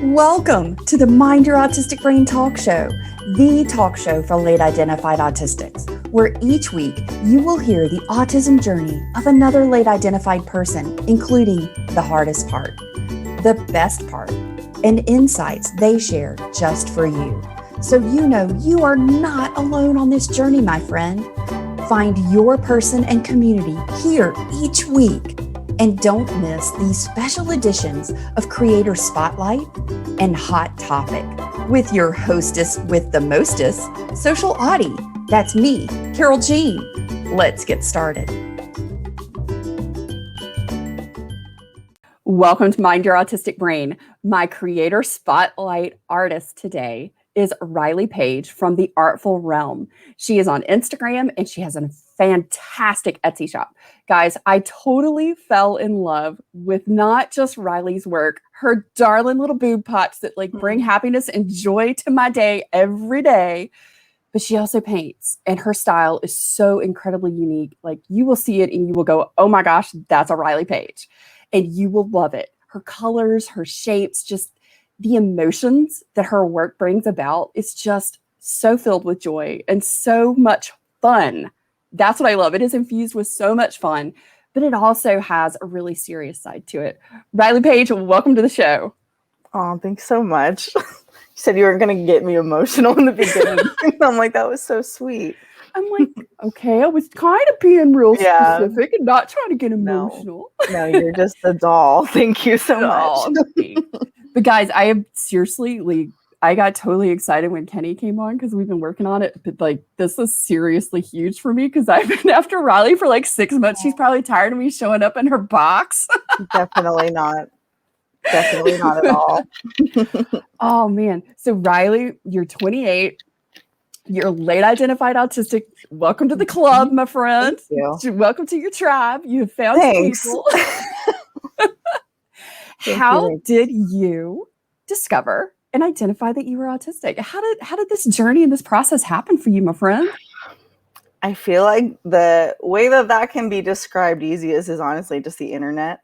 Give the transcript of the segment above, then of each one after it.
Welcome to the Mind Your Autistic Brain talk show, the talk show for late identified autistics, where each week you will hear the autism journey of another late identified person, including the hardest part, the best part, and insights they share just for you. So you know you are not alone on this journey, my friend. Find your person and community here each week. And don't miss these special editions of Creator Spotlight and Hot Topic with your hostess with the mostest, Social Autie. That's me, Carole Jean. Let's get started. Welcome to Mind Your Autistic Brain. My Creator Spotlight artist today is Rilee Paige from the Artful realm. She is on Instagram and she has a fantastic Etsy shop. Guys, I totally fell in love with not just Rilee's work, her darling little boob pots that bring happiness and joy to my day every day, but she also paints and her style is so incredibly unique. You will see it and you will go, oh my gosh, that's a Rilee Paige. And you will love it. Her colors, her shapes, just the emotions that her work brings about is just so filled with joy and so much fun. That's what I love. It is infused with so much fun, but it also has a really serious side to it. Rilee Paige, welcome to the show. Oh, thanks so much. You said you weren't going to get me emotional in the beginning. I'm like, that was so sweet. I'm like, okay, I was kind of being real specific and not trying to get emotional. No, you're just a doll. Thank you so much. But guys, I have seriously, I got totally excited when Kenny came on because we've been working on it. But this is seriously huge for me because I've been after Rilee for 6 months. She's probably tired of me showing up in her box. Definitely not. Definitely not at all. Oh, man. So Rilee, you're 28. You're late identified autistic. Welcome to the club, my friend. Thank you. Welcome to your tribe. You have found people. How did you discover and identify that you were autistic? How did this journey and this process happen for you, my friend? I feel like the way that can be described easiest is honestly just the internet.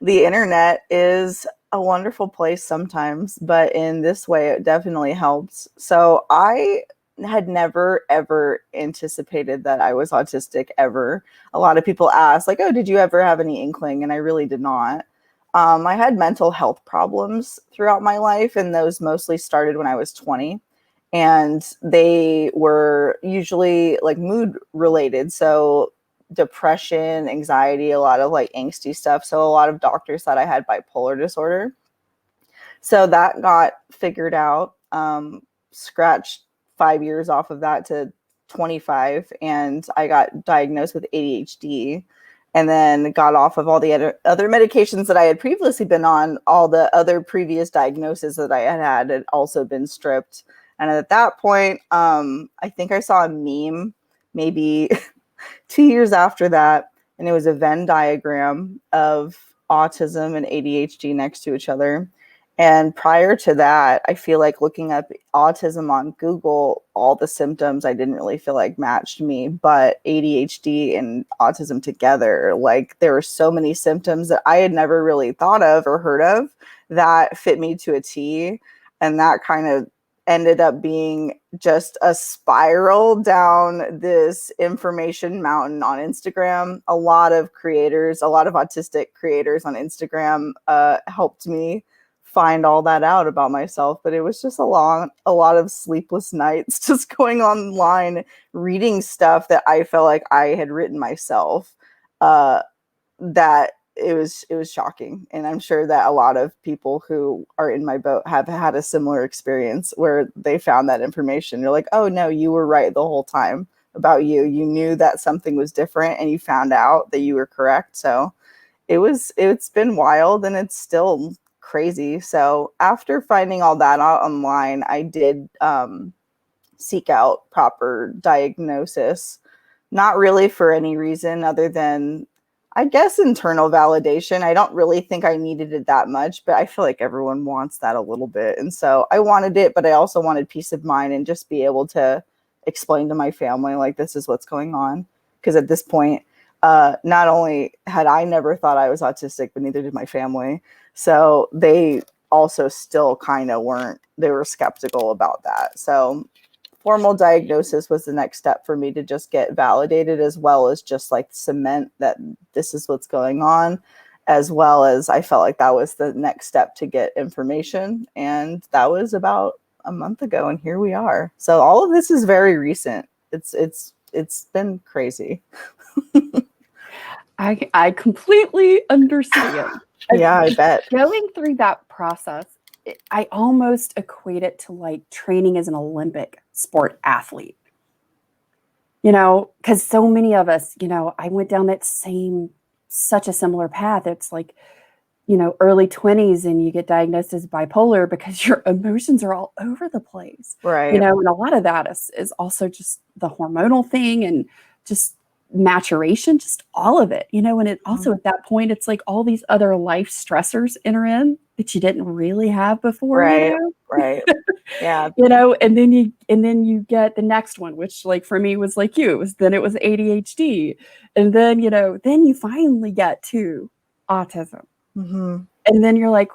The internet is a wonderful place sometimes, but in this way, it definitely helps. So I had never, ever anticipated that I was autistic ever. A lot of people ask, oh, did you ever have any inkling? And I really did not. I had mental health problems throughout my life, and those mostly started when I was 20. And they were usually mood related. So depression, anxiety, a lot of angsty stuff. So a lot of doctors thought I had bipolar disorder. So that got figured out, scratched 5 years off of that to 25. And I got diagnosed with ADHD. And then got off of all the other medications that I had previously been on. All the other previous diagnoses that I had also been stripped. And at that point, I think I saw a meme maybe 2 years after that. And it was a Venn diagram of autism and ADHD next to each other. And prior to that, I feel like looking up autism on Google, all the symptoms I didn't really feel like matched me, but ADHD and autism together, there were so many symptoms that I had never really thought of or heard of that fit me to a T. And that kind of ended up being just a spiral down this information mountain on Instagram. A lot of autistic creators on Instagram helped me find all that out about myself, but it was just a lot of sleepless nights just going online reading stuff that I felt like I had written myself. That it was shocking, and I'm sure that a lot of people who are in my boat have had a similar experience where they found that information. You're like, oh no, you were right the whole time about you. You knew that something was different, and you found out that you were correct. So it's been wild, and it's still crazy. So after finding all that out online, I did seek out proper diagnosis, not really for any reason other than, I guess, internal validation. I don't really think I needed it that much, but I feel like everyone wants that a little bit. And so I wanted it, but I also wanted peace of mind and just be able to explain to my family, this is what's going on. Because at this point, not only had I never thought I was autistic, but neither did my family. So they also still kind of weren't, they were skeptical about that. So formal diagnosis was the next step for me to just get validated, as well as just like cement that this is what's going on, as well as I felt like that was the next step to get information. And that was about a month ago, and here we are. So all of this is very recent. It's been crazy. I completely understand. Yeah, I bet. Going through that process, I almost equate it to like training as an Olympic sport athlete. You know, because so many of us, you know, I went down that such a similar path. It's like, you know, early 20s and you get diagnosed as bipolar because your emotions are all over the place. Right. You know, and a lot of that is also just the hormonal thing and just maturation, just all of it, you know, and it also at that point, it's like all these other life stressors enter in that you didn't really have before, Right. you know? Right. Yeah. You know, and then you get the next one, which like for me was like you, it was ADHD. And then, you know, then you finally get to autism. Mm-hmm. And then you're like,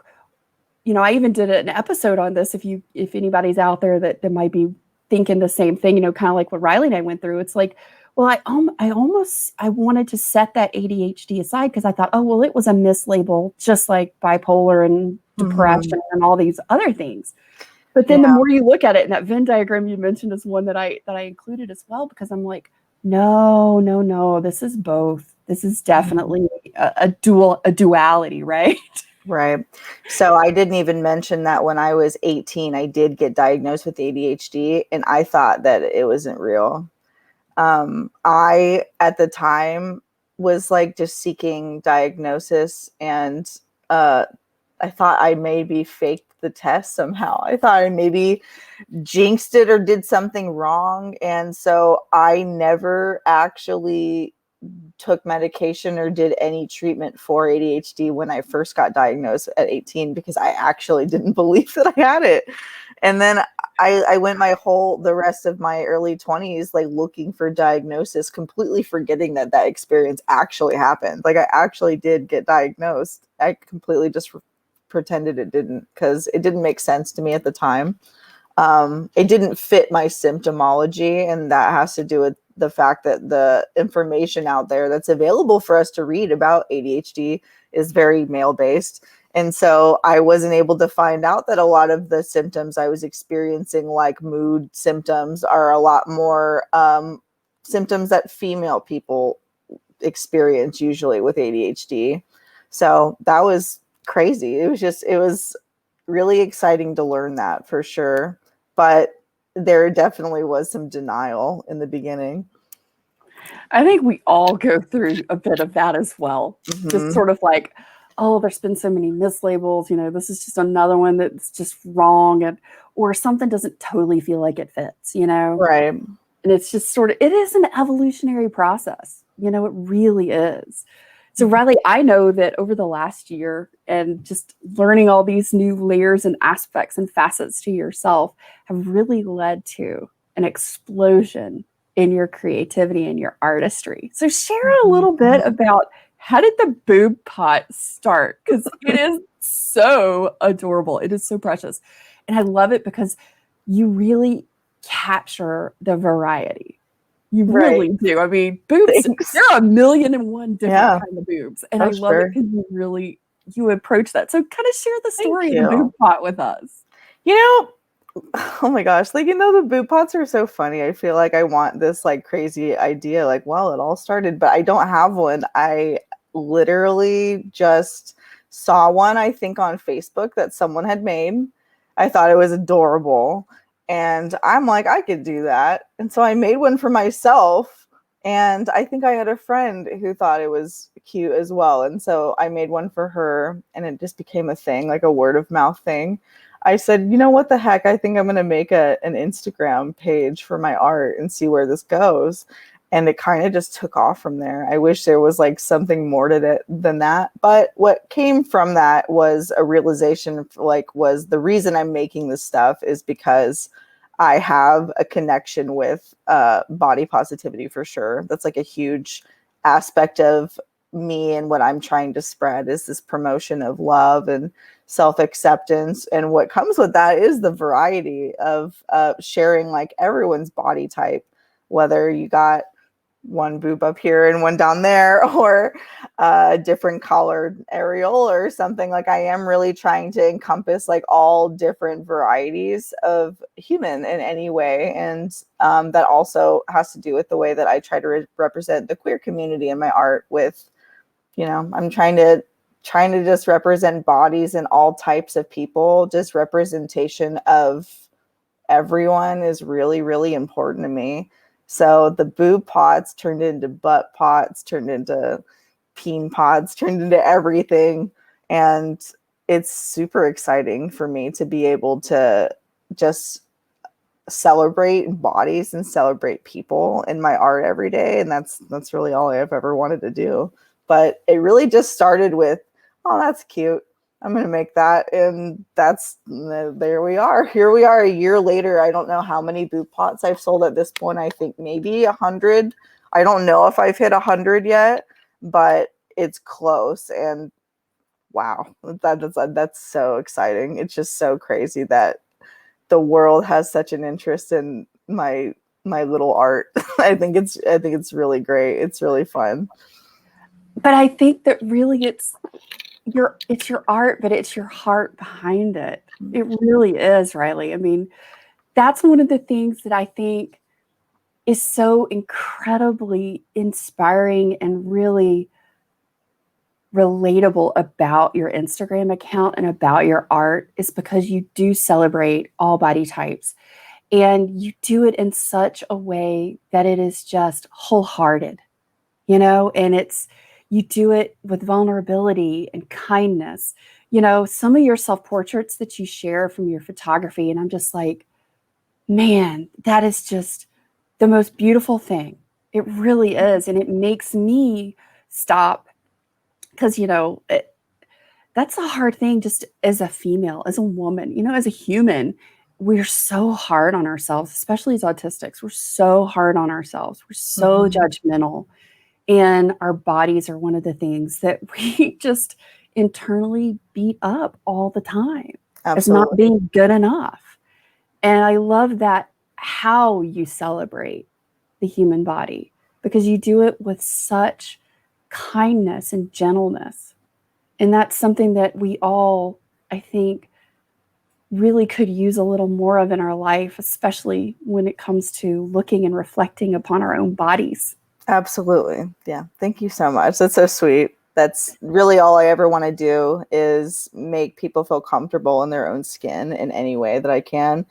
you know, I even did an episode on this. If anybody's out there that might be thinking the same thing, you know, kind of like what Rilee and I went through, it's like, well, I wanted to set that ADHD aside because I thought, oh, well, it was a mislabel, just like bipolar and depression and all these other things. But then the more you look at it, and that Venn diagram you mentioned is one that I included as well, because I'm like, no, this is both. This is definitely a duality, right? Right. So I didn't even mention that when I was 18, I did get diagnosed with ADHD, and I thought that it wasn't real. I, at the time, was like just seeking diagnosis, and I thought I maybe faked the test somehow. I thought I maybe jinxed it or did something wrong. And so I never actually took medication or did any treatment for ADHD when I first got diagnosed at 18, because I actually didn't believe that I had it. And then I went the rest of my early 20s, like looking for diagnosis, completely forgetting that experience actually happened. Like I actually did get diagnosed. I completely just pretended it didn't, because it didn't make sense to me at the time. It didn't fit my symptomology, and that has to do with the fact that the information out there that's available for us to read about ADHD is very male-based. And so I wasn't able to find out that a lot of the symptoms I was experiencing, like mood symptoms, are a lot more symptoms that female people experience usually with ADHD. So that was crazy. It was really exciting to learn that, for sure. But there definitely was some denial in the beginning. I think we all go through a bit of that as well. Just sort of like, oh, there's been so many mislabels, you know, this is just another one that's just wrong, or something doesn't totally feel like it fits, you know? Right. And it's just sort of, it is an evolutionary process. You know, it really is. So Rilee, I know that over the last year and just learning all these new layers and aspects and facets to yourself have really led to an explosion in your creativity and your artistry. So share a little bit about, how did the boob pot start? Because it is so adorable. It is so precious. And I love it because you really capture the variety. You really do. I mean, boobs, there are 1,000,001 different kind of boobs. And I love it because you approach that. So kind of share the story of the boob pot with us. You know, oh my gosh, like, you know, the boob pots are so funny. I feel like I want this like crazy idea, like, well, it all started, but I don't have one. I literally just saw one, I think, on Facebook that someone had made. I thought it was adorable. And I'm like, I could do that. And so I made one for myself. And I think I had a friend who thought it was cute as well. And so I made one for her, and it just became a thing, like a word of mouth thing. I said, you know what the heck? I think I'm going to make an Instagram page for my art and see where this goes. And it kind of just took off from there. I wish there was like something more to it than that. But what came from that was a realization, was the reason I'm making this stuff is because I have a connection with body positivity, for sure. That's like a huge aspect of me and what I'm trying to spread is this promotion of love and self-acceptance. And what comes with that is the variety of sharing like everyone's body type, whether you got one boob up here and one down there, or a different colored areola or something. Like, I am really trying to encompass like all different varieties of human in any way. And that also has to do with the way that I try to represent the queer community in my art with, you know, I'm trying to just represent bodies and all types of people. Just representation of everyone is really, really important to me. So the boob pots turned into butt pots, turned into peen pots, turned into everything. And it's super exciting for me to be able to just celebrate bodies and celebrate people in my art every day. And that's really all I've ever wanted to do. But it really just started with, oh, that's cute, I'm going to make that. And there we are. Here we are a year later. I don't know how many boob pots I've sold at this point. I think maybe 100. I don't know if I've hit 100 yet, but it's close. And wow, that's so exciting. It's just so crazy that the world has such an interest in my little art. I think it's really great. It's really fun. But I think that really it's your art, but it's your heart behind it. It really is, Rilee. I mean, that's one of the things that I think is so incredibly inspiring and really relatable about your Instagram account and about your art, is because you do celebrate all body types, and you do it in such a way that it is just wholehearted, you know, and you do it with vulnerability and kindness. You know, some of your self-portraits that you share from your photography, and I'm just like, man, that is just the most beautiful thing. It really is. And it makes me stop, because, you know, that's a hard thing just as a female, as a woman, you know, as a human. We're so hard on ourselves, especially as autistics. We're so hard on ourselves. We're so judgmental. And our bodies are one of the things that we just internally beat up all the time as not being good enough. And I love that how you celebrate the human body, because you do it with such kindness and gentleness. And that's something that we all, I think, really could use a little more of in our life, especially when it comes to looking and reflecting upon our own bodies. Absolutely. Yeah. Thank you so much. That's so sweet. That's really all I ever want to do, is make people feel comfortable in their own skin in any way that I can.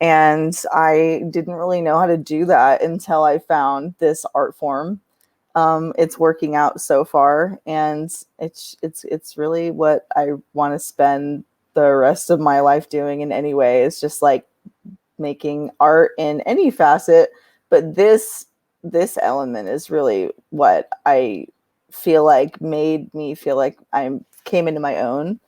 And I didn't really know how to do that until I found this art form. It's working out so far, and it's really what I want to spend the rest of my life doing in any way, is just like making art in any facet. But this element is really what I feel like made me feel like I came into my own.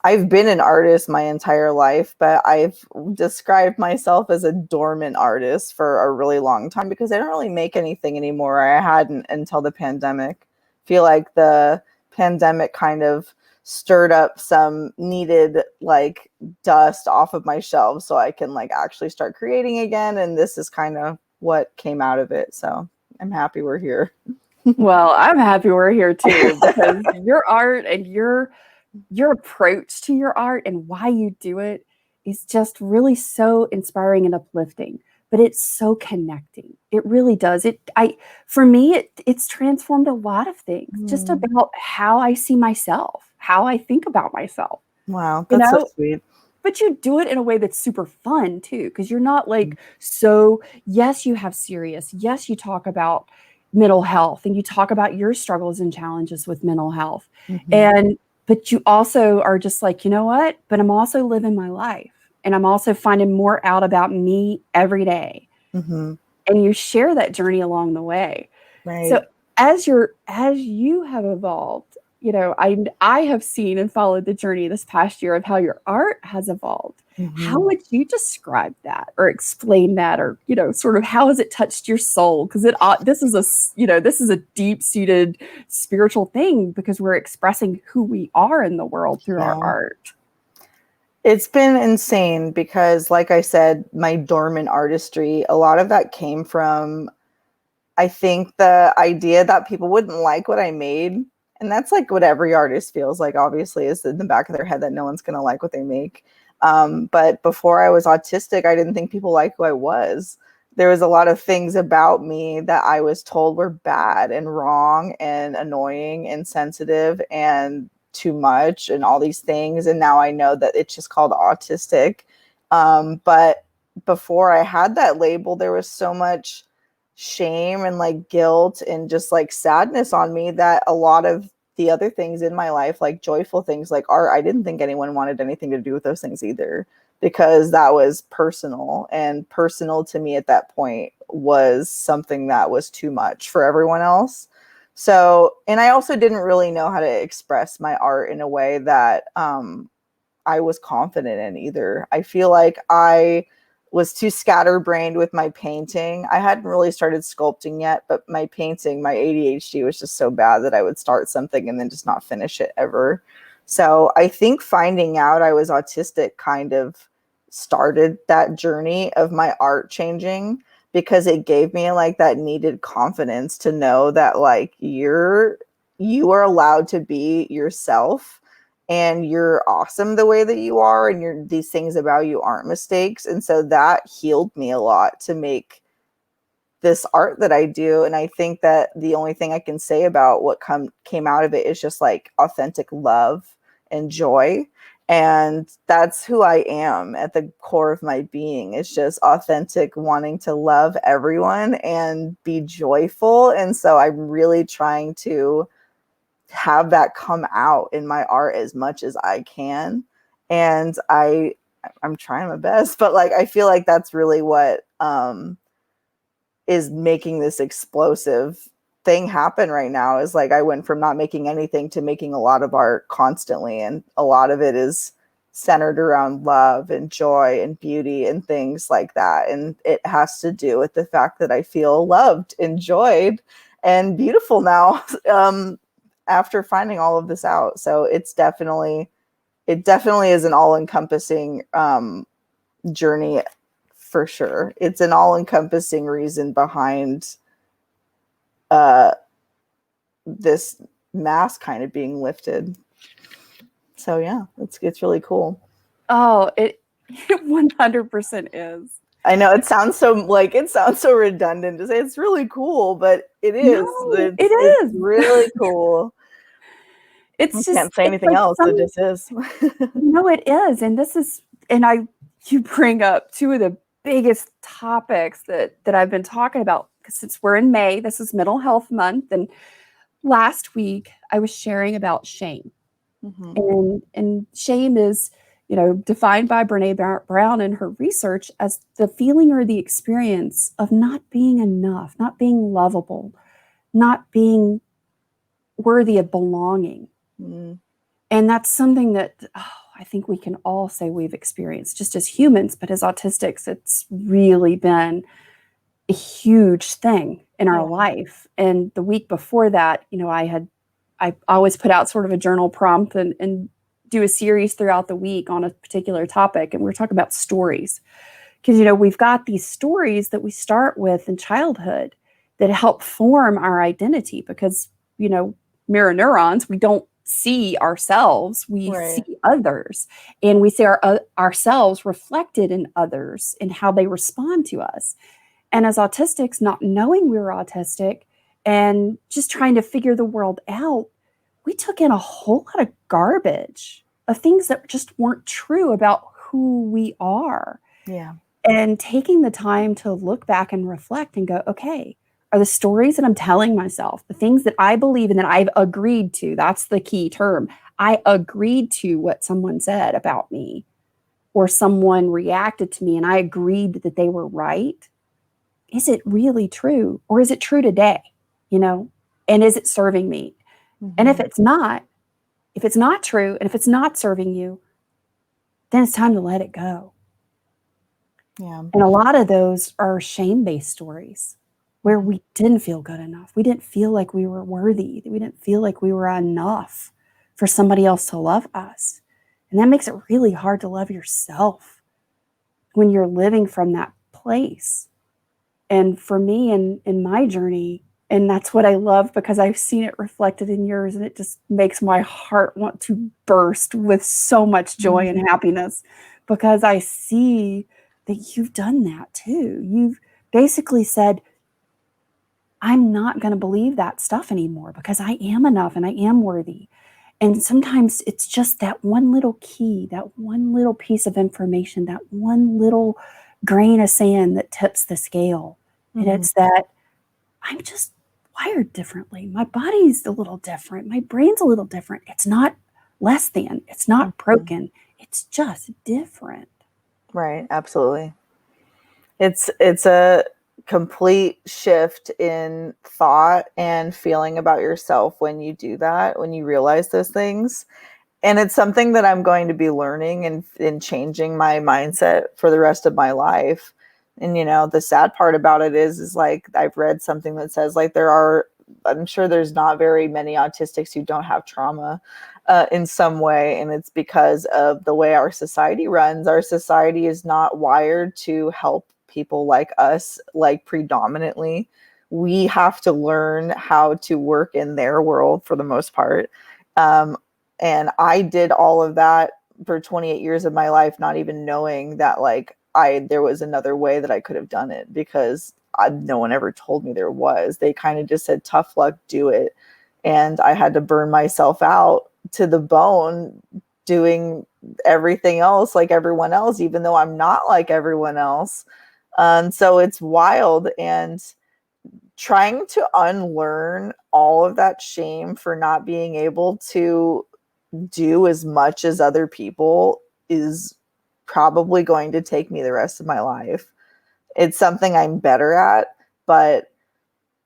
I've been an artist my entire life, but I've described myself as a dormant artist for a really long time, because I don't really make anything anymore. I hadn't until the pandemic. I feel like the pandemic kind of stirred up some needed like dust off of my shelves so I can like actually start creating again. And this is kind of what came out of it. So I'm happy we're here. Well, I'm happy we're here too, because your art and your approach to your art and why you do it is just really so inspiring and uplifting, but it's so connecting. It really does. For me, it's transformed a lot of things, just about how I see myself, how I think about myself. Wow, that's so sweet. But you do it in a way that's super fun too, because you're not like, so yes, you have serious, yes, you talk about mental health and you talk about your struggles and challenges with mental health. But you also are just like, you know what? But I'm also living my life, and I'm also finding more out about me every day. And you share that journey along the way. Right. So as you have evolved you know, I have seen and followed the journey this past year of how your art has evolved. How would you describe that or explain that, or, you know, sort of how has it touched your soul? Because this is this is a deep-seated spiritual thing, because we're expressing who we are in the world through our art. It's been insane because, like I said, my dormant artistry, a lot of that came from, I think, the idea that people wouldn't like what I made. And that's like what every artist feels like, obviously, is in the back of their head that no one's going to like what they make. But before I was autistic, I didn't think people liked who I was. There was a lot of things about me that I was told were bad and wrong and annoying and sensitive and too much and all these things. And now I know that it's just called autistic. But before I had that label, there was so much shame and like guilt and just like sadness on me that a lot of the other things in my life, like joyful things like art, I didn't think anyone wanted anything to do with those things either, because that was personal, and personal to me at that point was something that was too much for everyone else. So, and I also didn't really know how to express my art in a way that I was confident in either. I feel like I was too scatterbrained with my painting. I hadn't really started sculpting yet, but my painting, my ADHD was just so bad that I would start something and then just not finish it ever. So I think finding out I was autistic kind of started that journey of my art changing, because it gave me like that needed confidence to know that like you are allowed to be yourself, and you're awesome the way that you are, and these things about you aren't mistakes. And so that healed me a lot to make this art that I do. And I think that the only thing I can say about what came out of it is just like authentic love and joy. And that's who I am at the core of my being. It's just authentic, wanting to love everyone and be joyful. And so I'm really trying to have that come out in my art as much as I can. And I'm trying my best, but like I feel like that's really what is making this explosive thing happen right now, is like I went from not making anything to making a lot of art constantly, and a lot of it is centered around love and joy and beauty and things like that. And it has to do with the fact that I feel loved, enjoyed, and beautiful now. After finding all of this out. So it definitely is an all-encompassing journey for sure. It's an all-encompassing reason behind this mask kind of being lifted. So yeah, it's really cool. Oh, it 100% is. I know it sounds so redundant to say it's really cool, but it is. No, It's really cool. It's just, can't say anything like else. It just is. No, it is. You bring up two of the biggest topics that I've been talking about, because since we're in May, this is Mental Health Month. And last week I was sharing about shame. Mm-hmm. And shame is, defined by Brene Brown in her research as the feeling or the experience of not being enough, not being lovable, not being worthy of belonging. Mm-hmm. And that's something that I think we can all say we've experienced just as humans, but as autistics, it's really been a huge thing in our life. And the week before that, I always put out sort of a journal prompt and do a series throughout the week on a particular topic. And we're talking about stories, because, we've got these stories that we start with in childhood that help form our identity, because, mirror neurons, we don't see ourselves, we see others, and we see ourselves reflected in others and how they respond to us. And as autistics, not knowing we were autistic and just trying to figure the world out, we took in a whole lot of garbage of things that just weren't true about who we are. Yeah. And taking the time to look back and reflect and go, okay, are the stories that I'm telling myself, the things that I believe in, that I've agreed to, that's the key term. I agreed to what someone said about me, or someone reacted to me and I agreed that they were right. Is it really true? Or is it true today? And is it serving me? Mm-hmm. And if it's not, if it's not true and if it's not serving you, then it's time to let it go. Yeah. And a lot of those are shame-based stories where we didn't feel good enough. We didn't feel like we were worthy. We didn't feel like we were enough for somebody else to love us. And that makes it really hard to love yourself when you're living from that place. And for me, in my journey, and that's what I love because I've seen it reflected in yours, and it just makes my heart want to burst with so much joy and happiness because I see that you've done that too. You've basically said, I'm not going to believe that stuff anymore because I am enough and I am worthy. And sometimes it's just that one little key, that one little piece of information, that one little grain of sand that tips the scale. And it's that I'm just wired differently. My body's a little different. My brain's a little different. It's not less than. It's not broken. It's just different. Right. Absolutely. It's a complete shift in thought and feeling about yourself when you do that, when you realize those things. And it's something that I'm going to be learning and changing my mindset for the rest of my life. And, you know, the sad part about it is like, I've read something that says like I'm sure there's not very many autistics who don't have trauma in some way. And it's because of the way our society runs. Our society is not wired to help people like us, like predominantly. We have to learn how to work in their world for the most part. And I did all of that for 28 years of my life, not even knowing that like there was another way that I could have done it because no one ever told me there was. They kind of just said, tough luck, do it. And I had to burn myself out to the bone doing everything else like everyone else, even though I'm not like everyone else. So it's wild, and trying to unlearn all of that shame for not being able to do as much as other people is probably going to take me the rest of my life. It's something I'm better at, but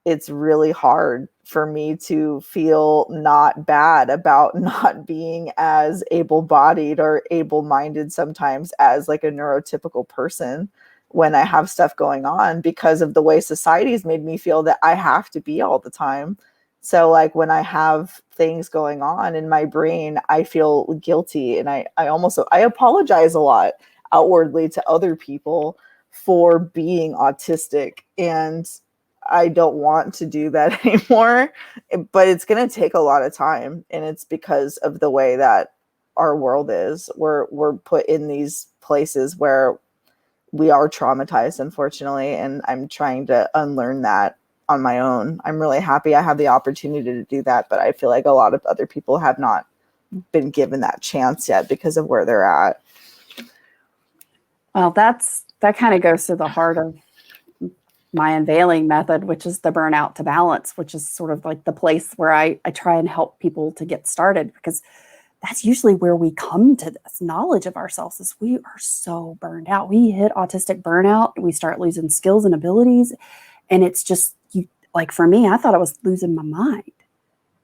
it's really hard for me to feel not bad about not being as able-bodied or able-minded sometimes as like a neurotypical person when I have stuff going on because of the way society's made me feel that I have to be all the time. So like when I have things going on in my brain, I feel guilty, and I apologize a lot outwardly to other people for being autistic, and I don't want to do that anymore, but it's going to take a lot of time, and it's because of the way that our world is. We're put in these places where we are traumatized, unfortunately, and I'm trying to unlearn that on my own. I'm really happy I have the opportunity to do that, but I feel like a lot of other people have not been given that chance yet because of where they're at. Well, that kind of goes to the heart of my unveiling method, which is the burnout to balance, which is sort of like the place where I try and help people to get started, because that's usually where we come to this knowledge of ourselves is we are so burned out. We hit autistic burnout, we start losing skills and abilities. And it's just like for me, I thought I was losing my mind.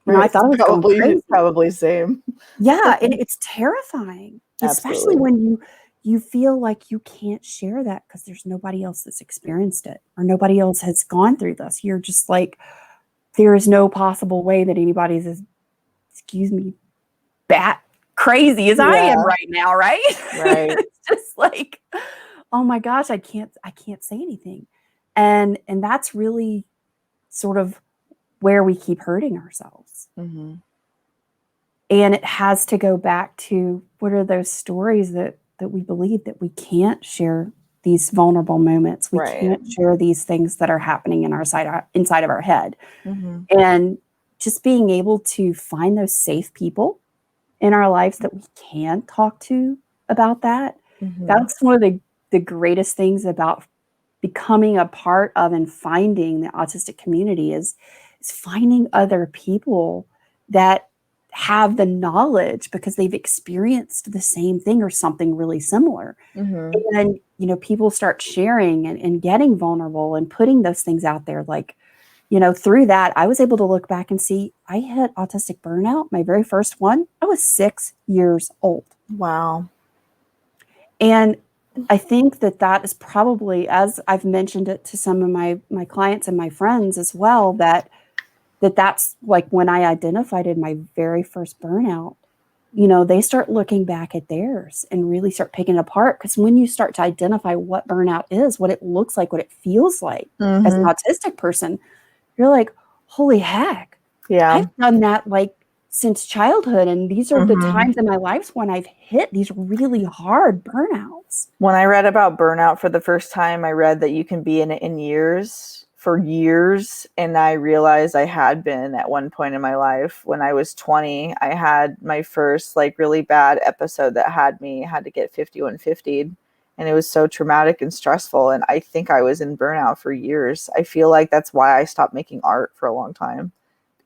You know, I thought I was going crazy. Probably same. Yeah, and it's terrifying, especially when you feel like you can't share that because there's nobody else that's experienced it or nobody else has gone through this. You're just like, there is no possible way that anybody's as, excuse me, bat crazy as I am right now, right? Right. It's just like, oh my gosh, I can't say anything. And that's really sort of where we keep hurting ourselves. Mm-hmm. And it has to go back to what are those stories that we believe that we can't share these vulnerable moments. We can't share these things that are happening in inside of our head. Mm-hmm. And just being able to find those safe people in our lives that we can talk to about that. Mm-hmm. That's one of the greatest things about becoming a part of and finding the autistic community is finding other people that have the knowledge because they've experienced the same thing or something really similar. Mm-hmm. And then, you know, people start sharing and getting vulnerable and putting those things out there like, through that, I was able to look back and see I hit autistic burnout, my very first one. I was 6 years old. Wow. And I think that is probably, as I've mentioned it to some of my clients and my friends as well, that's like when I identified in my very first burnout, they start looking back at theirs and really start picking it apart. Because when you start to identify what burnout is, what it looks like, what it feels like as an autistic person, you're like, holy heck, I've done that like since childhood. And these are the times in my life when I've hit these really hard burnouts. When I read about burnout for the first time, I read that you can be in it for years. And I realized I had been at one point in my life. When I was 20, I had my first like really bad episode that had to get 5150'd. And it was so traumatic and stressful. And I think I was in burnout for years. I feel like that's why I stopped making art for a long time.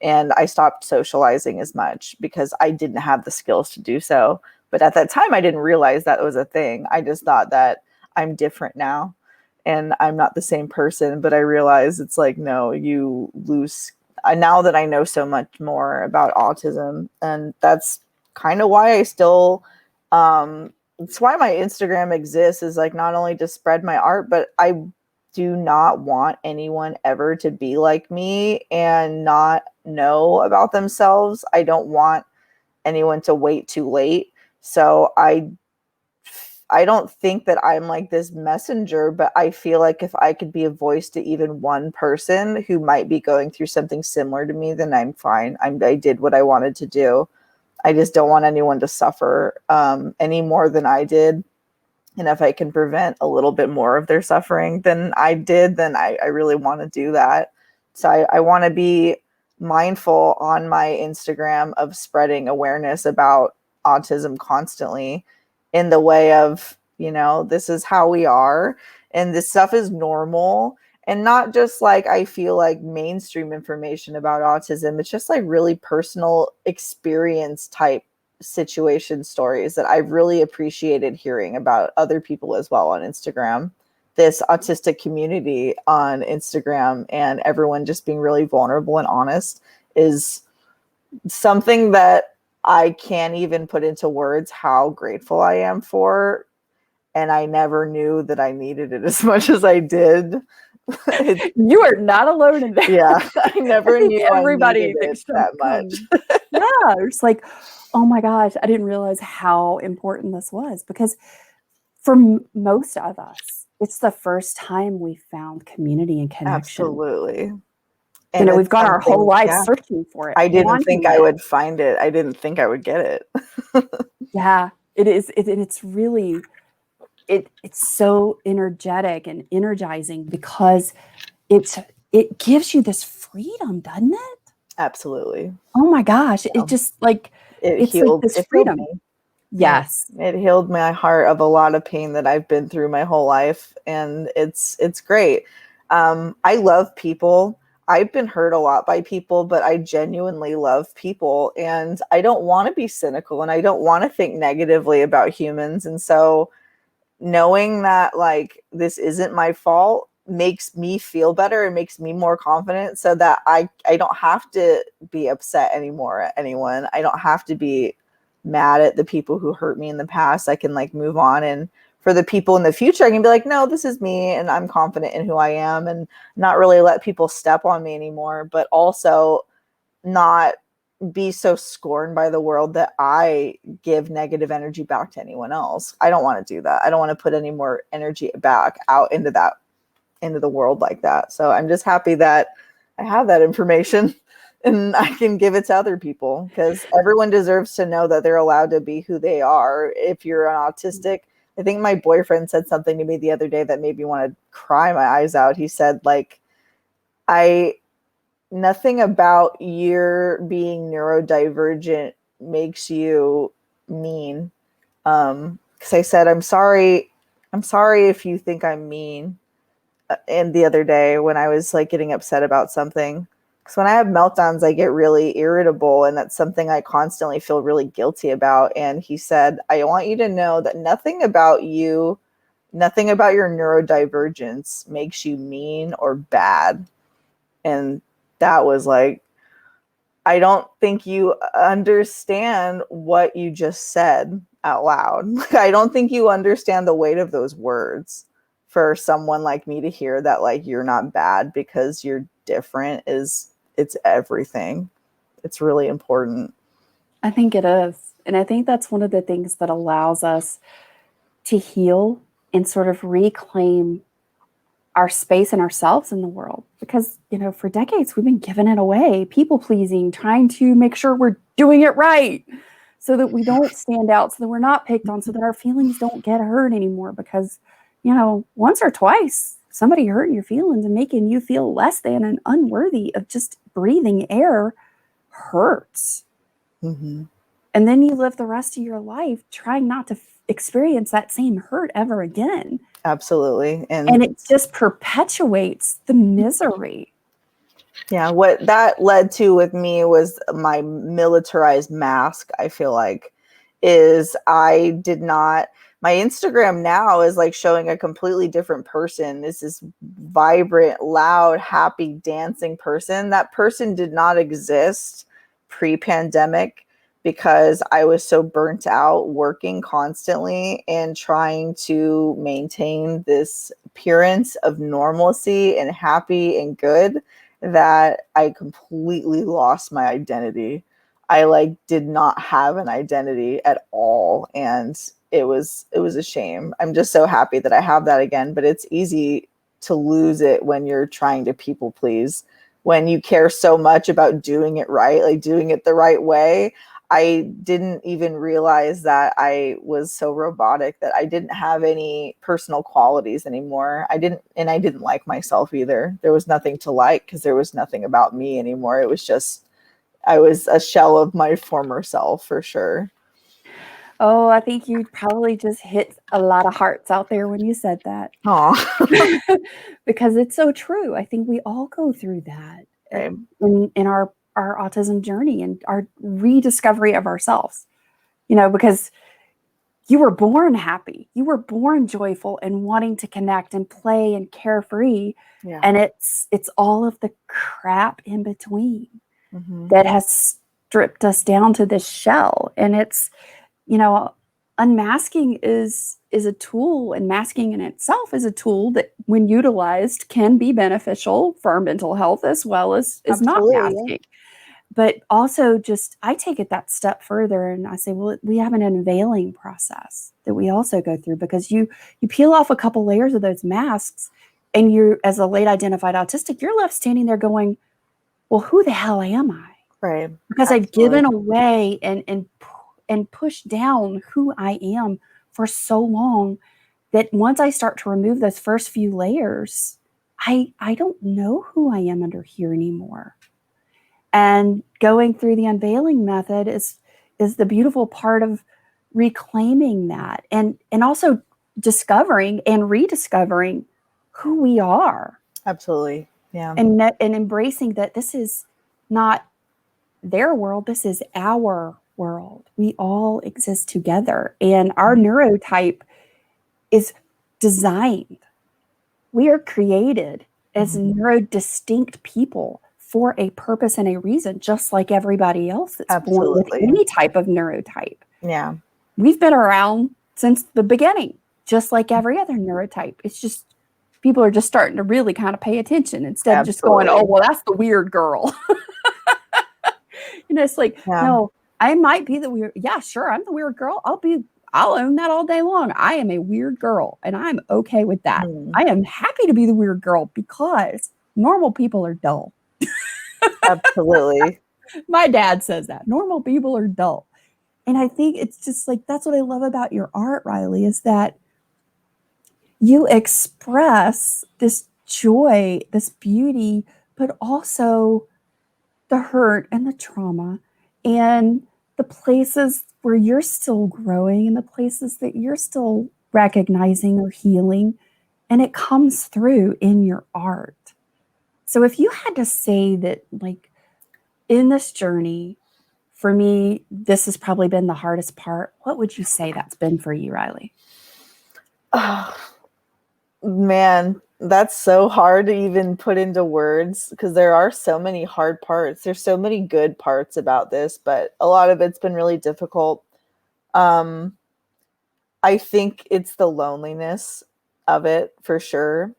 And I stopped socializing as much because I didn't have the skills to do so. But at that time, I didn't realize that was a thing. I just thought that I'm different now and I'm not the same person. But I realized it's like, no, you lose. Now that I know so much more about autism, and that's kind of why I still, it's why my Instagram exists, is like not only to spread my art, but I do not want anyone ever to be like me and not know about themselves. I don't want anyone to wait too late. So I don't think that I'm like this messenger, but I feel like if I could be a voice to even one person who might be going through something similar to me, then I'm fine. I did what I wanted to do. I just don't want anyone to suffer any more than I did. And if I can prevent a little bit more of their suffering than I did, then I really want to do that. So I want to be mindful on my Instagram of spreading awareness about autism constantly in the way of, this is how we are and this stuff is normal, and not just like, I feel like mainstream information about autism. It's just like really personal experience type situation stories that I've really appreciated hearing about other people as well on Instagram. This autistic community on Instagram and everyone just being really vulnerable and honest is something that I can't even put into words how grateful I am for. And I never knew that I needed it as much as I did. You are not alone in that. Yeah, I never knew everybody I needed it that much. Yeah, it's like, oh my gosh, I didn't realize how important this was, because for most of us, it's the first time we found community and connection. Absolutely. And we've gone our whole life searching for it. I didn't think I would find it. I didn't think I would get it. Yeah, it is. It's really, it's so energetic and energizing because it gives you this freedom, doesn't it? Absolutely. Oh my gosh. It just like, it's healed, like this freedom. Yes. It healed my heart of a lot of pain that I've been through my whole life. And it's great. I love people. I've been hurt a lot by people, but I genuinely love people, and I don't want to be cynical, and I don't want to think negatively about humans. And so knowing that like this isn't my fault makes me feel better and makes me more confident, so that I don't have to be upset anymore at anyone. I don't have to be mad at the people who hurt me in the past. I can like move on, and for the people in the future, I can be like, no, this is me and I'm confident in who I am, and not really let people step on me anymore, but also not be so scorned by the world that I give negative energy back to anyone else. I don't want to do that. I don't want to put any more energy back out into the world like that. So I'm just happy that I have that information and I can give it to other people, because everyone deserves to know that they're allowed to be who they are. If you're an autistic, I think my boyfriend said something to me the other day that made me want to cry my eyes out. He said, like, nothing about your being neurodivergent makes you mean. Because I said, I'm sorry if you think I'm mean. And the other day when I was like getting upset about something, because when I have meltdowns, I get really irritable, and that's something I constantly feel really guilty about. And he said, I want you to know that nothing about your neurodivergence makes you mean or bad. And that was like, I don't think you understand what you just said out loud. I don't think you understand the weight of those words. For someone like me to hear that, like, you're not bad because you're different, it's everything. It's really important. I think it is. And I think that's one of the things that allows us to heal and sort of reclaim our space and ourselves in the world. Because, for decades, we've been giving it away, people pleasing, trying to make sure we're doing it right so that we don't stand out, so that we're not picked on, so that our feelings don't get hurt anymore. Because, once or twice, somebody hurting your feelings and making you feel less than and unworthy of just breathing air hurts. Mm-hmm. And then you live the rest of your life trying not to experience that same hurt ever again. Absolutely. And it just perpetuates the misery. Yeah, what that led to with me was my militarized mask, I feel like, is I did not, my Instagram now is like showing a completely different person. This is vibrant, loud, happy, dancing person. That person did not exist pre-pandemic because I was so burnt out working constantly and trying to maintain this appearance of normalcy and happy and good, that I completely lost my identity. I like did not have an identity at all, and it was a shame. I'm just so happy that I have that again, but it's easy to lose it when you're trying to people please. When you care so much about doing it right, like doing it the right way. I didn't even realize that I was so robotic that I didn't have any personal qualities anymore. I didn't like myself either. There was nothing to like because there was nothing about me anymore. It was just, I was a shell of my former self for sure. Oh, I think you probably just hit a lot of hearts out there when you said that. Aw. Because it's so true. I think we all go through that Right. in our autism journey and our rediscovery of ourselves. Because you were born happy. You were born joyful and wanting to connect and play and carefree. Yeah. And it's all of the crap in between Mm-hmm. that has stripped us down to this shell. And it's, unmasking is a tool, and masking in itself is a tool that, when utilized, can be beneficial for our mental health as well as not masking. But also, just, I take it that step further and I say, well, we have an unveiling process that we also go through, because you peel off a couple layers of those masks, and you, as a late identified autistic, you're left standing there going, well, who the hell am I? Right. Because I've given away and pushed down who I am for so long, that once I start to remove those first few layers, I don't know who I am under here anymore. And going through the unveiling method is the beautiful part of reclaiming that, and also discovering and rediscovering who we are. Absolutely. Yeah. And embracing that this is not their world, this is our world. We all exist together, and our neurotype is designed. We are created as neurodistinct people for a purpose and a reason, just like everybody else that's born with any type of neurotype. Yeah. We've been around since the beginning, just like every other neurotype. It's just, people are just starting to really kind of pay attention instead of just going, oh, well, that's the weird girl. It's like, no, I might be the weird. Yeah, sure. I'm the weird girl. I'll own that all day long. I am a weird girl, and I'm okay with that. I am happy to be the weird girl, because normal people are dull. Absolutely. My dad says that. Normal people are dull. And I think it's just like, that's what I love about your art, Rilee, is that you express this joy, this beauty, but also the hurt and the trauma, and the places where you're still growing, and the places that you're still recognizing or healing, and it comes through in your art. So if you had to say that, like, in this journey, for me, this has probably been the hardest part, what would you say that's been for you, Rilee? Oh, man, That's so hard to even put into words because there are so many hard parts. There's so many good parts about this, but a lot of it's been really difficult. I think it's the loneliness of it for sure.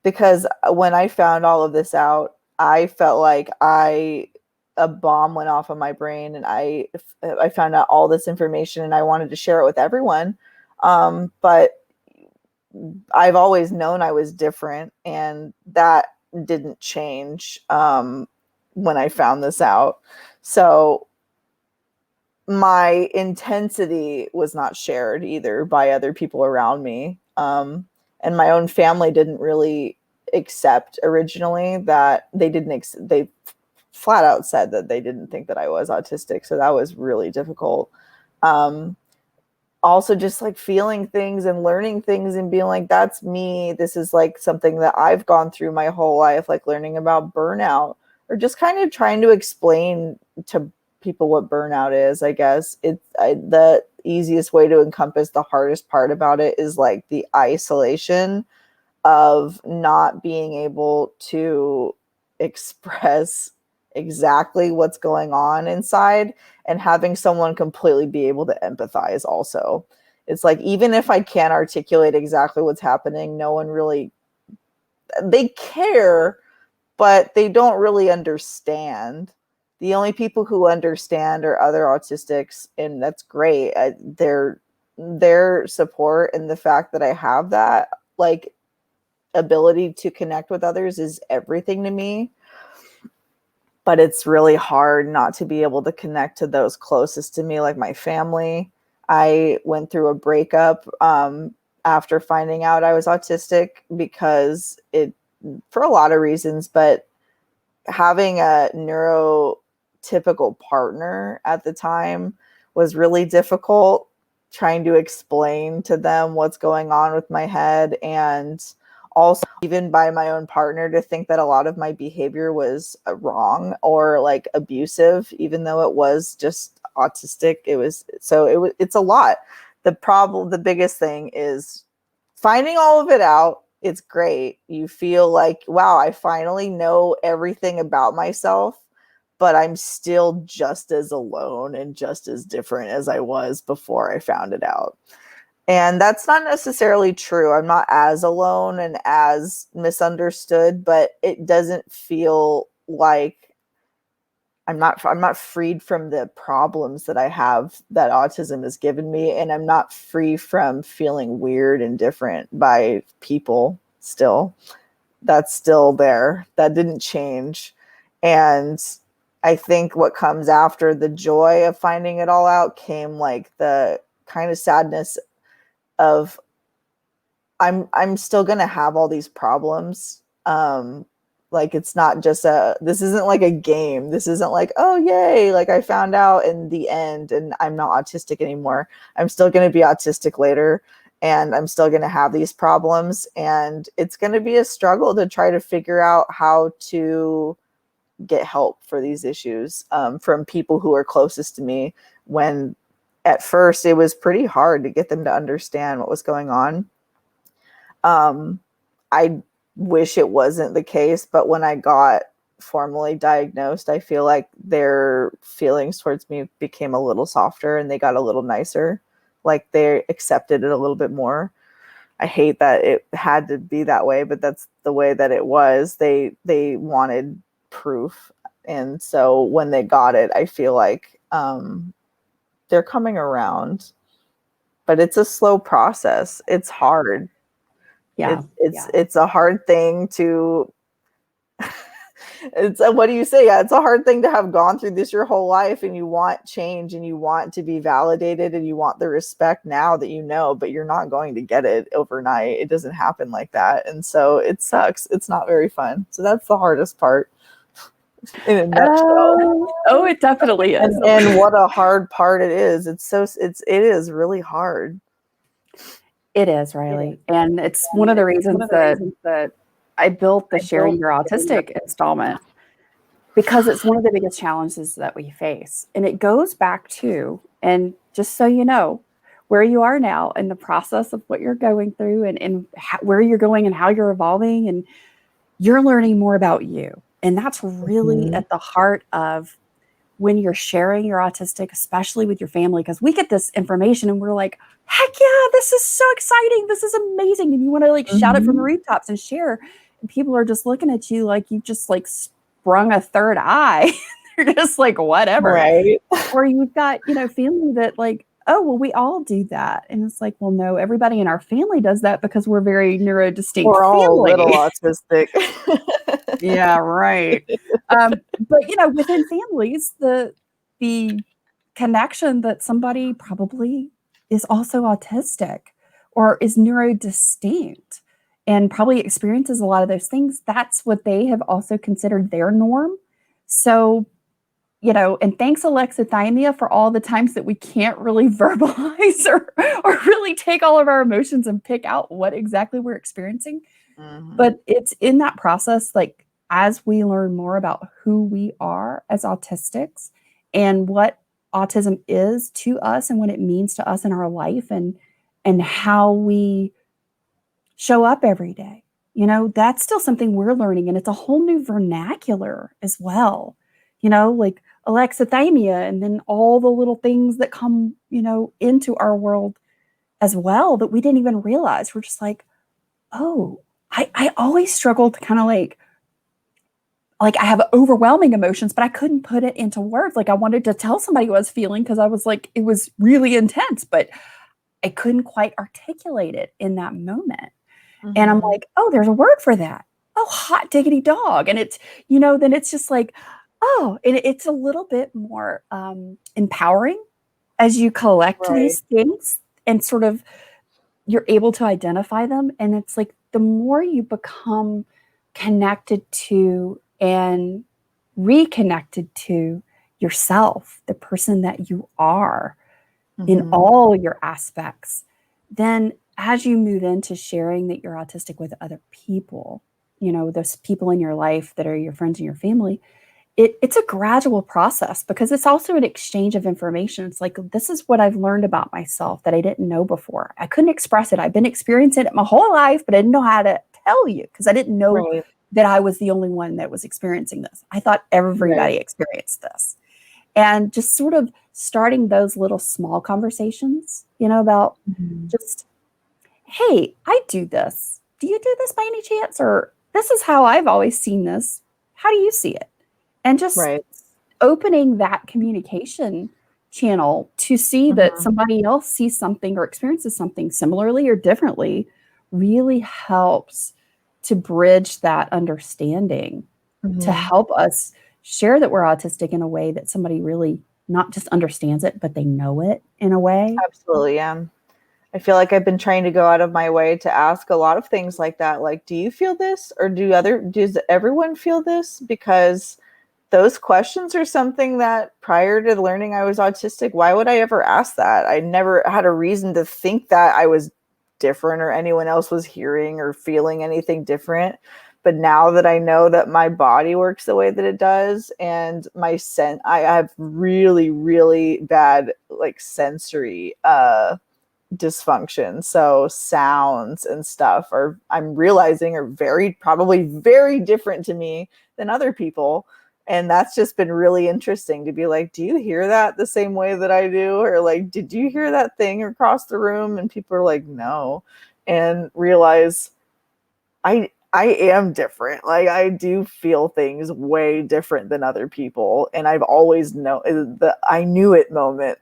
Because when I found all of this out, I felt like a bomb went off of my brain, and I found out all this information, and I wanted to share it with everyone. But I've always known I was different, and that didn't change when I found this out. So my intensity was not shared either by other people around me. And my own family didn't really accept originally that they flat out said that they didn't think that I was autistic. So that was really difficult. Also just like feeling things and learning things and being like, that's me. This is like something that I've gone through my whole life, like learning about burnout, or just kind of trying to explain to people what burnout is. I guess the easiest way to encompass the hardest part about it is like the isolation of not being able to express exactly what's going on inside, and having someone completely be able to empathize also. It's like, even if I can't articulate exactly what's happening, no one really, they care, but they don't really understand. The only people who understand are other autistics, and that's great. Their support and the fact that I have that like ability to connect with others is everything to me. But it's really hard not to be able to connect to those closest to me, like my family. I went through a breakup after finding out I was autistic, because for a lot of reasons, but having a neurotypical partner at the time was really difficult, trying to explain to them what's going on with my head, and also even by my own partner, to think that a lot of my behavior was wrong or like abusive, even though it was just autistic. It's a lot. The biggest thing is finding all of it out. It's great. You feel like, wow, I finally know everything about myself, but I'm still just as alone and just as different as I was before I found it out. And that's not necessarily true. I'm not as alone and as misunderstood, but it doesn't feel like I'm not freed from the problems that I have that autism has given me, and I'm not free from feeling weird and different by people still. That's still there. That didn't change. And I think what comes after the joy of finding it all out came like the kind of sadness of I'm still gonna have all these problems. Like, it's not just this isn't like a game. This isn't like, oh yay, like I found out in the end and I'm not autistic anymore. I'm still gonna be autistic later, and I'm still gonna have these problems, and it's gonna be a struggle to try to figure out how to get help for these issues from people who are closest to me, when at first it was pretty hard to get them to understand what was going on. I wish it wasn't the case, but when I got formally diagnosed, I feel like their feelings towards me became a little softer, and they got a little nicer. Like, they accepted it a little bit more. I hate that it had to be that way, but that's the way that it was. They wanted proof. And so when they got it, I feel like they're coming around, but it's a slow process. It's hard. Yeah. It's a hard thing to what do you say? Yeah, it's a hard thing to have gone through this your whole life, and you want change, and you want to be validated, and you want the respect now that you know, but you're not going to get it overnight. It doesn't happen like that. And so it sucks. It's not very fun. So that's the hardest part in a nutshell. Oh, it definitely is. And what a hard part it is. It is really hard. It is, Rilee. And it's one of the reasons that I built the Sharing Your Autistic installment, because it's one of the biggest challenges that we face. And it goes back to, and just so you know, where you are now and the process of what you're going through and where you're going and how you're evolving, and you're learning more about you. And that's really at the heart of when you're sharing your autistic, especially with your family, because we get this information and we're like, heck yeah, this is so exciting. This is amazing. And you want to like shout it from the rooftops and share. And people are just looking at you like you just like sprung a third eye. They're just like, whatever. Right. Or you've got, family that like, oh, well, we all do that. And it's like, well, no, everybody in our family does that because we're very neurodistinct. We're all family. a little autistic. Yeah, right. But within families, the connection that somebody probably is also autistic or is neurodistinct and probably experiences a lot of those things, that's what they have also considered their norm. So, and thanks, alexithymia, for all the times that we can't really verbalize or really take all of our emotions and pick out what exactly we're experiencing. But it's in that process, like, as we learn more about who we are as autistics and what autism is to us and what it means to us in our life and how we show up every day, that's still something we're learning. And it's a whole new vernacular as well, like alexithymia, and then all the little things that come, into our world as well that we didn't even realize. We're just like, oh, I always struggled to kind of like I have overwhelming emotions, but I couldn't put it into words. Like I wanted to tell somebody what I was feeling because I was like, it was really intense, but I couldn't quite articulate it in that moment. And I'm like, oh, there's a word for that. Oh, hot diggity dog. And it's, then it's just like, oh, and it's a little bit more empowering as you collect these things and sort of you're able to identify them. And it's like the more you become connected to and reconnected to yourself, the person that you are in all your aspects, then as you move into sharing that you're autistic with other people, those people in your life that are your friends and your family, it's a gradual process because it's also an exchange of information. It's like, this is what I've learned about myself that I didn't know before. I couldn't express it. I've been experiencing it my whole life, but I didn't know how to tell you because I didn't know that I was the only one that was experiencing this. I thought everybody experienced this. And just sort of starting those little small conversations, about just, hey, I do this. Do you do this by any chance? Or this is how I've always seen this. How do you see it? And just opening that communication channel to see that somebody else sees something or experiences something similarly or differently really helps to bridge that understanding to help us share that we're autistic in a way that somebody really not just understands it, but they know it in a way. Absolutely, yeah. I feel like I've been trying to go out of my way to ask a lot of things like that. Like, do you feel this? Or does everyone feel this? Because those questions are something that prior to learning I was autistic, why would I ever ask that? I never had a reason to think that I was different or anyone else was hearing or feeling anything different. But now that I know that my body works the way that it does and I have really, really bad like sensory dysfunction. So sounds and stuff I'm realizing are probably very different to me than other people. And that's just been really interesting to be like, do you hear that the same way that I do? Or like, did you hear that thing across the room? And people are like, no. And realize I am different. Like I do feel things way different than other people. And I've always known the I knew it moment.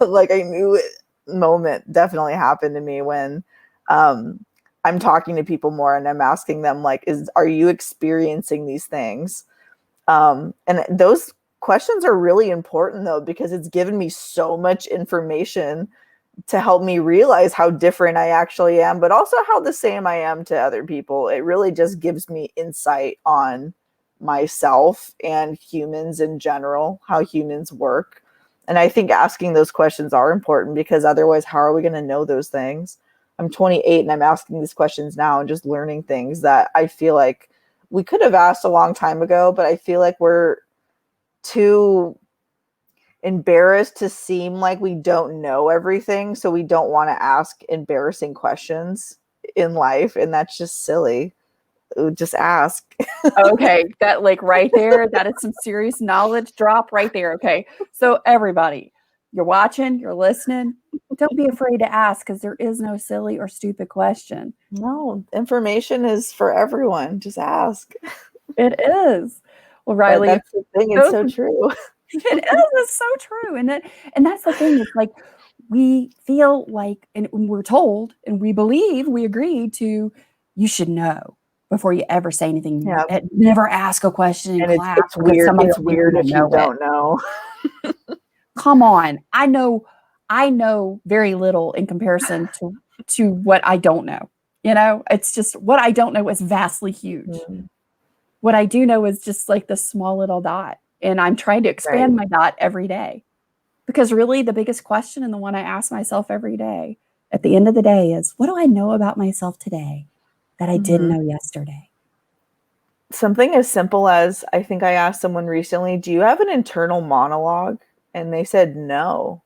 Like I knew it moment definitely happened to me when I'm talking to people more and I'm asking them like, are you experiencing these things? And those questions are really important though, because it's given me so much information to help me realize how different I actually am, but also how the same I am to other people. It really just gives me insight on myself and humans in general, how humans work. And I think asking those questions are important because otherwise, how are we going to know those things? I'm 28 and I'm asking these questions now and just learning things that I feel like we could have asked a long time ago, but I feel like we're too embarrassed to seem like we don't know everything, so we don't want to ask embarrassing questions in life, and that's just silly. Just ask. Okay, that like right there, that is some serious knowledge drop right there. Okay, so everybody, you're watching, you're listening, don't be afraid to ask, because there is no silly or stupid question. No, information is for everyone. Just ask. It is. Well, But Rilee, that's the thing, it's those so true. it is, it's so true. And that's the thing. It's like we feel like, and we're told and we believe, we agree to, you should know before you ever say anything. Yeah. Never ask a question in And class it's because weird. somebody It's will think you weird if you know it. don't know. Come on. I know very little in comparison to what I don't know. You know, it's just what I don't know is vastly huge. Mm. What I do know is just like this small little dot. And I'm trying to expand my dot every day. Because really the biggest question, and the one I ask myself every day at the end of the day, is what do I know about myself today that I didn't know yesterday? Something as simple as, I think I asked someone recently, do you have an internal monologue? And they said no.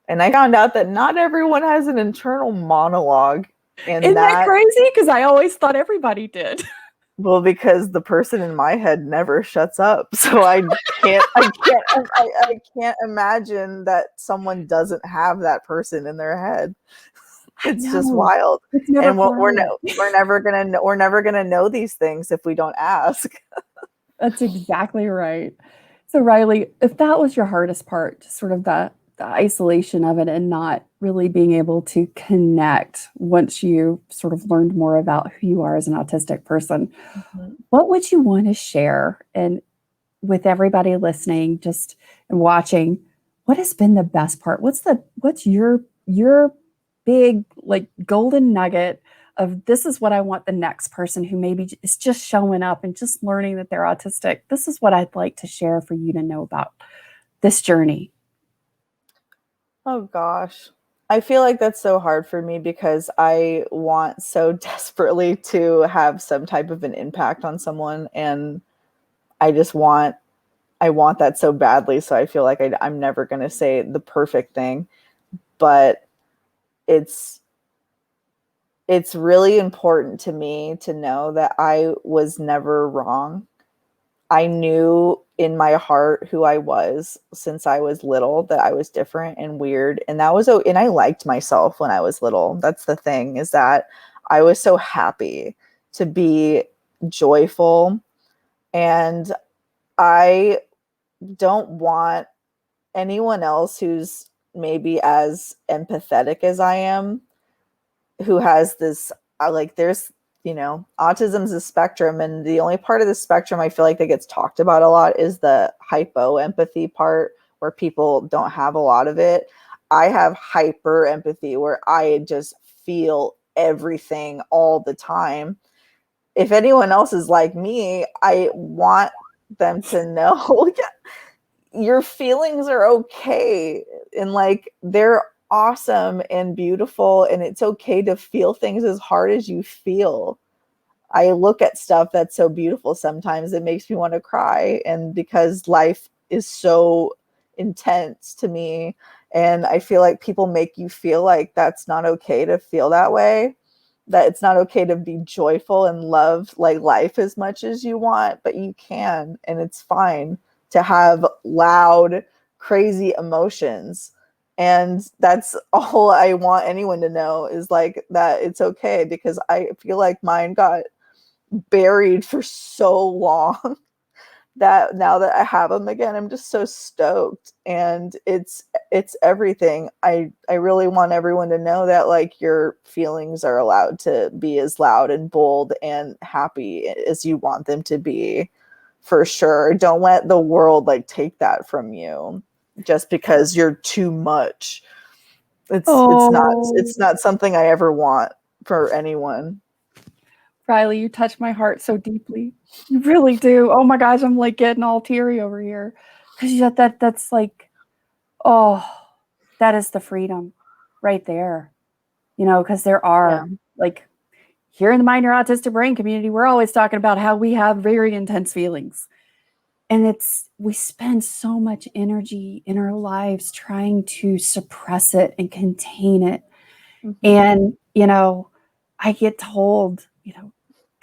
And I found out that not everyone has an internal monologue. And Isn't that crazy? Because I always thought everybody did. Well, because the person in my head never shuts up. So I can't imagine that someone doesn't have that person in their head. It's just wild. It's never And we're never gonna know these things if we don't ask. That's exactly right. So Rilee, if that was your hardest part, just sort of the isolation of it and not really being able to connect once you sort of learned more about who you are as an autistic person, what would you want to share and with everybody listening just and watching, what has been the best part? What's your big like golden nugget of, this is what I want the next person who maybe is just showing up and just learning that they're autistic. This is what I'd like to share for you to know about this journey. Oh gosh. I feel like that's so hard for me because I want so desperately to have some type of an impact on someone, and I want that so badly. So I feel like I'm never going to say the perfect thing, but it's really important to me to know that I was never wrong. I knew in my heart who I was since I was little, that I was different and weird. And and I liked myself when I was little. That's the thing, is that I was so happy to be joyful. And I don't want anyone else who's maybe as empathetic as I am, who has this, there's, autism's a spectrum, and the only part of the spectrum I feel like that gets talked about a lot is the hypo empathy part, where people don't have a lot of it. I have hyper empathy, where I just feel everything all the time. If anyone else is like me, I want them to know your feelings are okay, and like they're awesome and beautiful, and it's okay to feel things as hard as you feel. I look at stuff that's so beautiful sometimes it makes me want to cry, and because life is so intense to me, and I feel like people make you feel like that's not okay to feel that way, that it's not okay to be joyful and love like life as much as you want, but you can, and it's fine to have loud, crazy emotions. And that's all I want anyone to know, is like that it's okay, because I feel like mine got buried for so long that now that I have them again, I'm just so stoked. And it's everything. I really want everyone to know that like your feelings are allowed to be as loud and bold and happy as you want them to be. For sure. Don't let the world like take that from you just because you're too much. It's not something I ever want for anyone. Rilee, you touch my heart so deeply. You really do. Oh my gosh, I'm like getting all teary over here. Because that's like, oh, that is the freedom right there. Because there are like, here in the minor autistic brain community, we're always talking about how we have very intense feelings. And we spend so much energy in our lives trying to suppress it and contain it. And, I get told,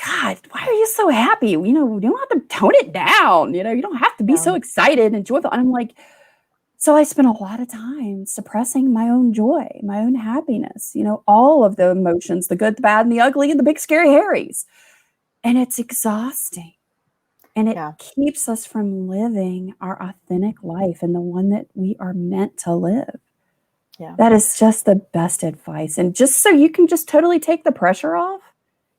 God, why are you so happy? You don't have to tone it down. You don't have to be so excited and joyful. And I'm like, so I spent a lot of time suppressing my own joy, my own happiness, all of the emotions, the good, the bad, and the ugly, and the big, scary Harrys. And it's exhausting. And it keeps us from living our authentic life and the one that we are meant to live. Yeah. That is just the best advice. And just so you can just totally take the pressure off,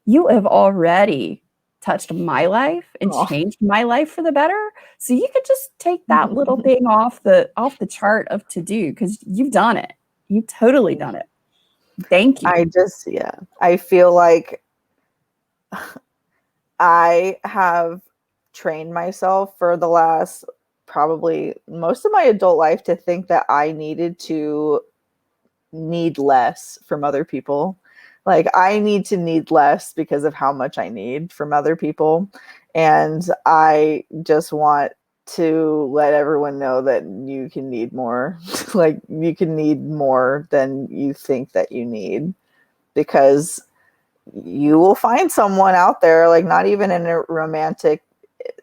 you have already touched my life and changed my life for the better. So you could just take that little thing off the chart of to do, because you've done it. You've totally done it. Thank you. I feel like I have trained myself for the last probably most of my adult life to think that I needed to need less from other people. Like, I need to need less because of how much I need from other people. And I just want to let everyone know that you can need more. Like, you can need more than you think that you need, because you will find someone out there, like, not even in a romantic,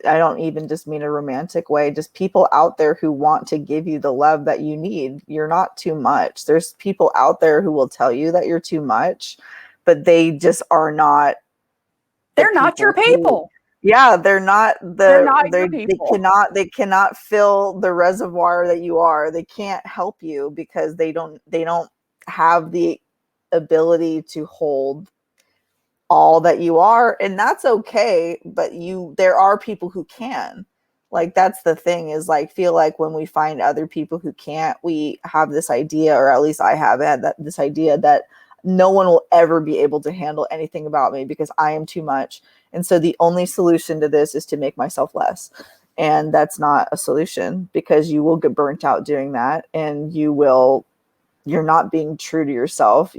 I don't even just mean a romantic way, just people out there who want to give you the love that you need. You're not too much. There's people out there who will tell you that you're too much, but they just are not. They're not your people. They're not your people. They cannot fill the reservoir that you are. They can't help you because they don't have the ability to hold all that you are, and that's okay. But there are people who can. Like, that's the thing, is like, feel like when we find other people who can't, we have this idea, or at least I have had this idea that no one will ever be able to handle anything about me because I am too much. And so the only solution to this is to make myself less. And that's not a solution, because you will get burnt out doing that, and you're not being true to yourself.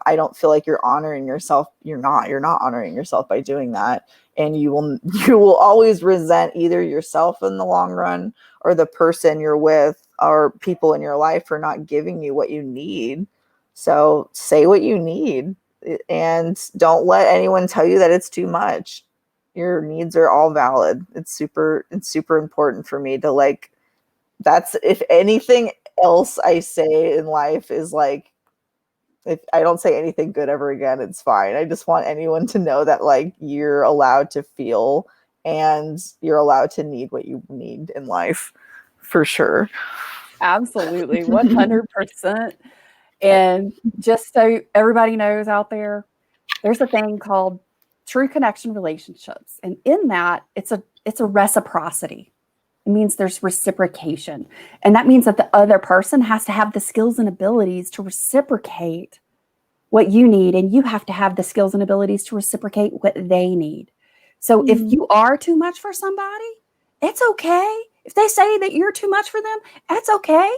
I don't feel like you're honoring yourself. You're not honoring yourself by doing that. And you will always resent either yourself in the long run, or the person you're with, or people in your life for not giving you what you need. So say what you need, and don't let anyone tell you that it's too much. Your needs are all valid. It's super important for me to, like, that's, if anything else I say in life is like, if I don't say anything good ever again, it's fine. I just want anyone to know that, like, you're allowed to feel, and you're allowed to need what you need in life, for sure. Absolutely. 100%. And just so everybody knows out there, there's a thing called true connection relationships. And in that, it's a reciprocity. It means there's reciprocation. And that means that the other person has to have the skills and abilities to reciprocate what you need. And you have to have the skills and abilities to reciprocate what they need. So if you are too much for somebody, it's okay. If they say that you're too much for them, that's okay.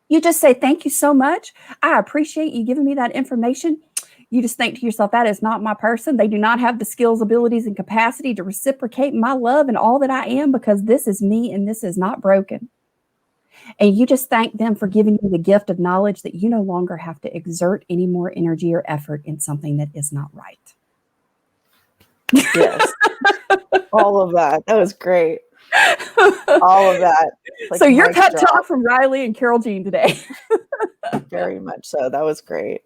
You just say, thank you so much. I appreciate you giving me that information. You just think to yourself, that is not my person. They do not have the skills, abilities, and capacity to reciprocate my love and all that I am, because this is me and this is not broken. And you just thank them for giving you the gift of knowledge that you no longer have to exert any more energy or effort in something that is not right. Yes. All of that. That was great. All of that. Like, so your pep talk from Rilee and Carole Jean today. Very much so. That was great.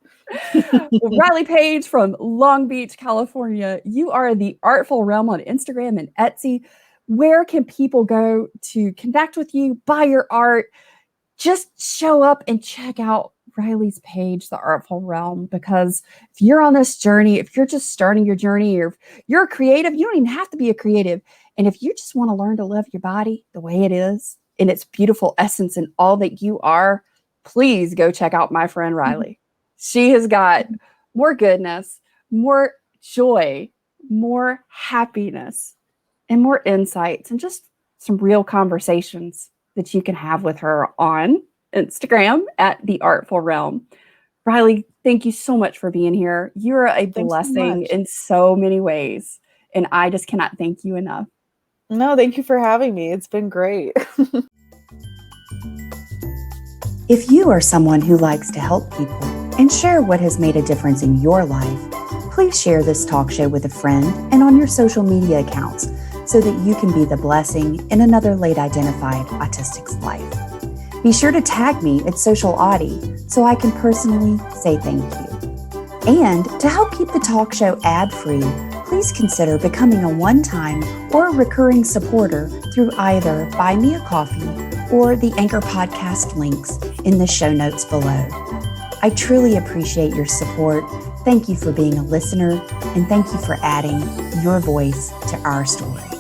Well, Rilee Paige from Long Beach, California. You are the Artful Realm on Instagram and Etsy. Where can people go to connect with you, buy your art? Just show up and check out Rilee's page, The Artful Realm, because if you're on this journey, if you're just starting your journey, or if you're a creative, you don't even have to be a creative. And if you just want to learn to love your body the way it is, in its beautiful essence and all that you are, please go check out my friend Rilee. She has got more goodness, more joy, more happiness, and more insights, and just some real conversations that you can have with her on Instagram at The Artful Realm. Rilee, thank you so much for being here. You're a blessing in so many ways, and I just cannot thank you enough. No, thank you for having me. It's been great. If you are someone who likes to help people and share what has made a difference in your life, please share this talk show with a friend and on your social media accounts so that you can be the blessing in another late identified autistic's life. Be sure to tag me at Social Autie so I can personally say thank you. And to help keep the talk show ad-free, please consider becoming a one-time or recurring supporter through either Buy Me a Coffee or the Anchor podcast links in the show notes below. I truly appreciate your support. Thank you for being a listener, and thank you for adding your voice to our story.